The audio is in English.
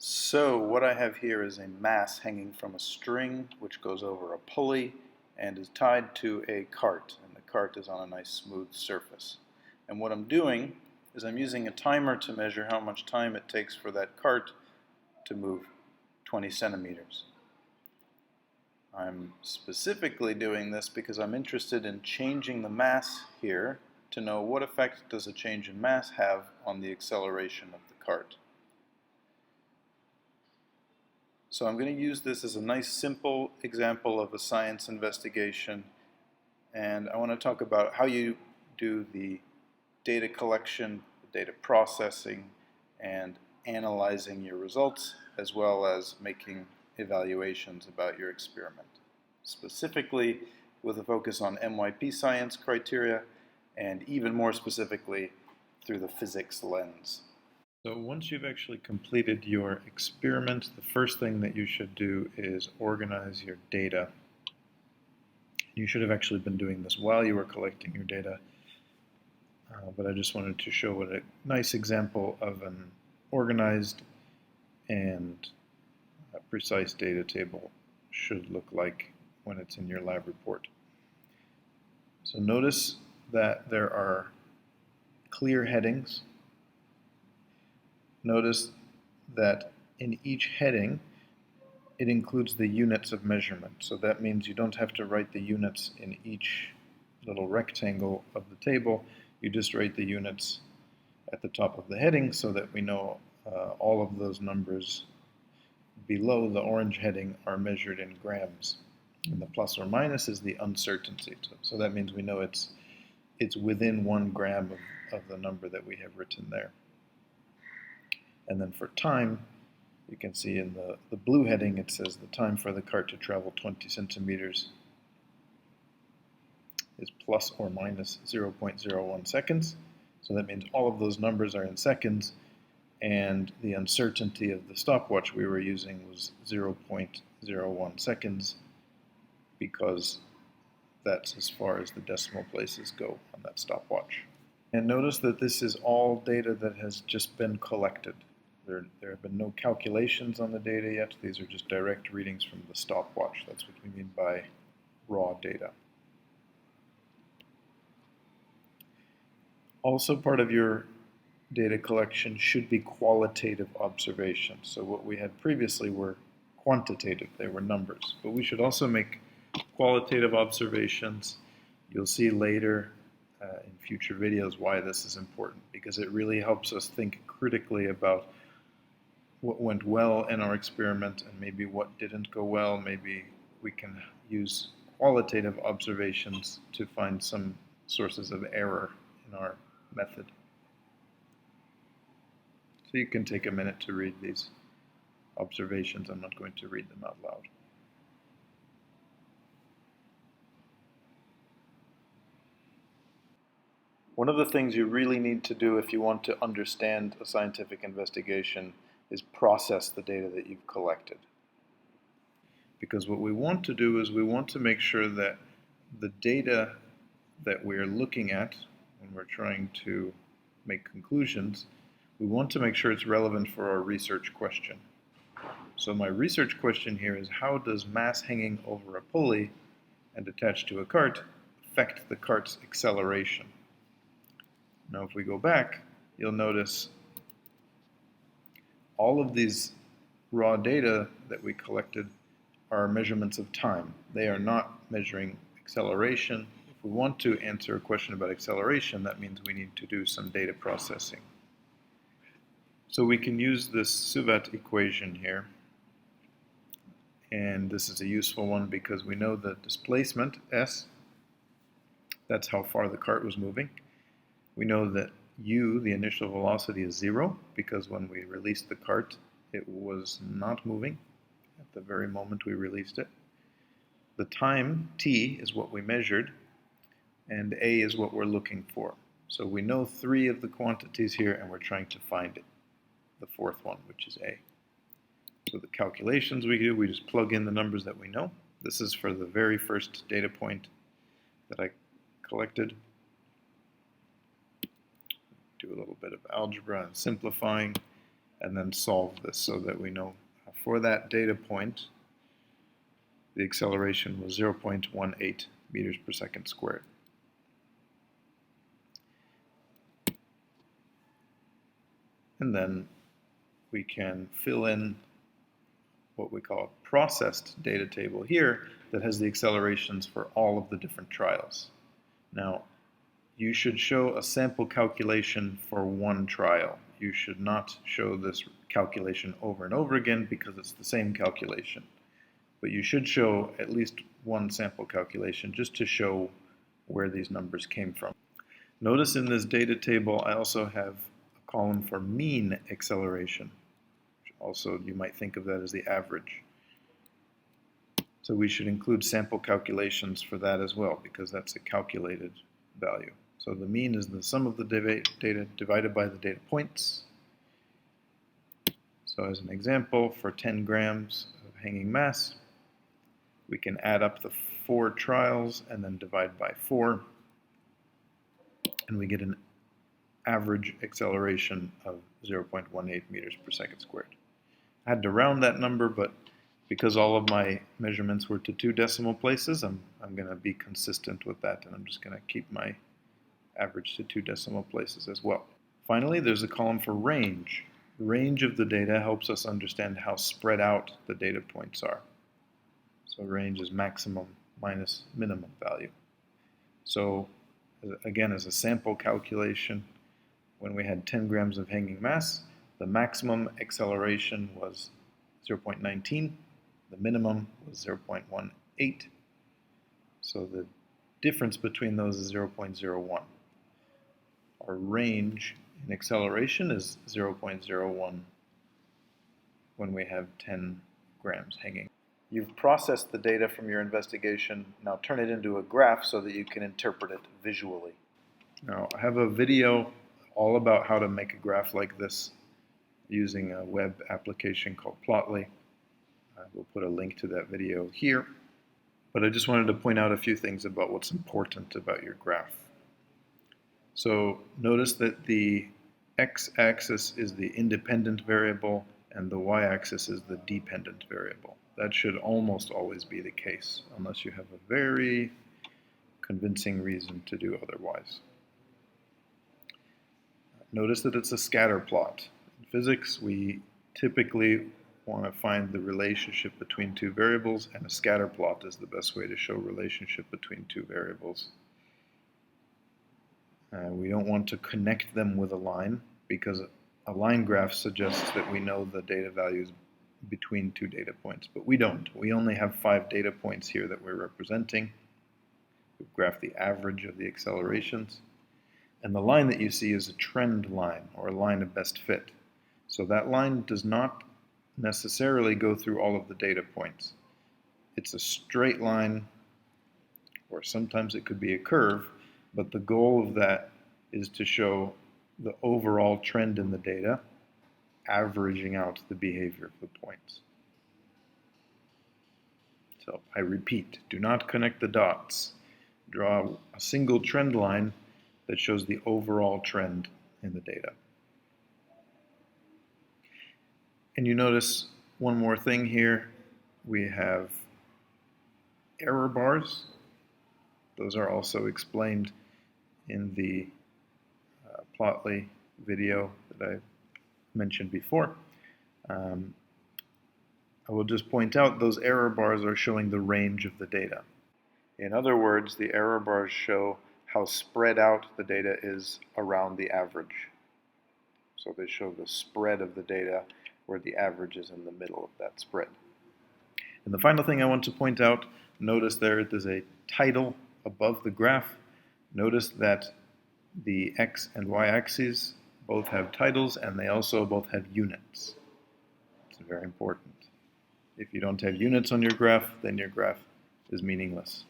So what I have here is a mass hanging from a string which goes over a pulley and is tied to a cart, and the cart is on a nice smooth surface. And what I'm doing is I'm using a timer to measure how much time it takes for that cart to move 20 centimeters. I'm specifically doing this because I'm interested in changing the mass here to know what effect does a change in mass have on the acceleration of the cart. So I'm going to use this as a nice simple example of a science investigation, and I want to talk about how you do the data collection, the data processing, and analyzing your results, as well as making evaluations about your experiment. Specifically with a focus on MYP Science criteria, and even more specifically through the physics lens. So once you've actually completed your experiment, the first thing that you should do is organize your data. You should have actually been doing this while you were collecting your data, but I just wanted to show what a nice example of an organized and precise data table should look like when it's in your lab report. So notice that there are clear headings. Notice that in each heading it includes the units of measurement. So that means you don't have to write the units in each little rectangle of the table. You just write the units at the top of the heading so that we know all of those numbers below the orange heading are measured in grams. And the plus or minus is the uncertainty. So that means we know it's within 1 gram of the number that we have written there. And then for time, you can see in the blue heading it says the time for the cart to travel 20 centimeters is plus or minus 0.01 seconds. So that means all of those numbers are in seconds, and the uncertainty of the stopwatch we were using was 0.01 seconds, because that's as far as the decimal places go on that stopwatch. And notice that this is all data that has just been collected. There have been no calculations on the data yet. These are just direct readings from the stopwatch. That's what we mean by raw data. Also, part of your data collection should be qualitative observations. So what we had previously were quantitative, they were numbers. But we should also make qualitative observations. You'll see later in future videos why this is important, because it really helps us think critically about what went well in our experiment and maybe what didn't go well. Maybe we can use qualitative observations to find some sources of error in our method. So you can take a minute to read these observations. I'm not going to read them out loud. One of the things you really need to do if you want to understand a scientific investigation is process the data that you've collected. Because what we want to do is we want to make sure that the data that we're looking at when we're trying to make conclusions, we want to make sure it's relevant for our research question. So my research question here is, how does mass hanging over a pulley and attached to a cart affect the cart's acceleration? Now if we go back, you'll notice all of these raw data that we collected are measurements of time. They are not measuring acceleration. If we want to answer a question about acceleration, that means we need to do some data processing. So we can use this Suvat equation here, and this is a useful one because we know the displacement, S, that's how far the cart was moving. We know that u, the initial velocity, is 0, because when we released the cart, it was not moving at the very moment we released it. The time, t, is what we measured, and a is what we're looking for. So we know 3 of the quantities here, and we're trying to find it, the 4th one, which is a. So the calculations we do, we just plug in the numbers that we know. This is for the very first data point that I collected. Do a little bit of algebra and simplifying. and then solve this so that we know for that data point the acceleration was 0.18 meters per second squared. And then we can fill in what we call a processed data table here that has the accelerations for all of the different trials. Now, you should show a sample calculation for one trial. You should not show this calculation over and over again because it's the same calculation. But you should show at least one sample calculation just to show where these numbers came from. Notice in this data table I also have a column for mean acceleration. Also, you might think of that as the average. So we should include sample calculations for that as well because that's a calculated value. So the mean is the sum of the data divided by the data points. So as an example, for 10 grams of hanging mass, we can add up the 4 trials and then divide by 4, and we get an average acceleration of 0.18 meters per second squared. I had to round that number, but because all of my measurements were to 2 decimal places, I'm going to be consistent with that, and I'm just going to keep my average to 2 decimal places as well. Finally, there's a column for range. The range of the data helps us understand how spread out the data points are. So range is maximum minus minimum value. So again, as a sample calculation, when we had 10 grams of hanging mass, the maximum acceleration was 0.19, the minimum was 0.18. So the difference between those is 0.01. Our range in acceleration is 0.01 when we have 10 grams hanging. You've processed the data from your investigation. Now turn it into a graph so that you can interpret it visually. Now I have a video all about how to make a graph like this using a web application called Plotly. We'll put a link to that video here. But I just wanted to point out a few things about what's important about your graph. So notice that the x-axis is the independent variable and the y-axis is the dependent variable. That should almost always be the case, unless you have a very convincing reason to do otherwise. Notice that it's a scatter plot. In physics, we typically want to find the relationship between 2 variables, and a scatter plot is the best way to show relationship between 2 variables. We don't want to connect them with a line, because a line graph suggests that we know the data values between 2 data points, but we don't. We only have 5 data points here that we're representing. We've graphed the average of the accelerations, and the line that you see is a trend line, or a line of best fit. So that line does not necessarily go through all of the data points. It's a straight line, or sometimes it could be a curve, but the goal of that is to show the overall trend in the data, averaging out the behavior of the points. So I repeat, do not connect the dots. Draw a single trend line that shows the overall trend in the data. And you notice one more thing here. We have error bars. Those are also explained in the Plotly video that I mentioned before. I will just point out those error bars are showing the range of the data. In other words, the error bars show how spread out the data is around the average. So they show the spread of the data where the average is in the middle of that spread. And the final thing I want to point out, notice there's a title above the graph. Notice that the x and y axes both have titles, and they also both have units. It's very important. If you don't have units on your graph, then your graph is meaningless.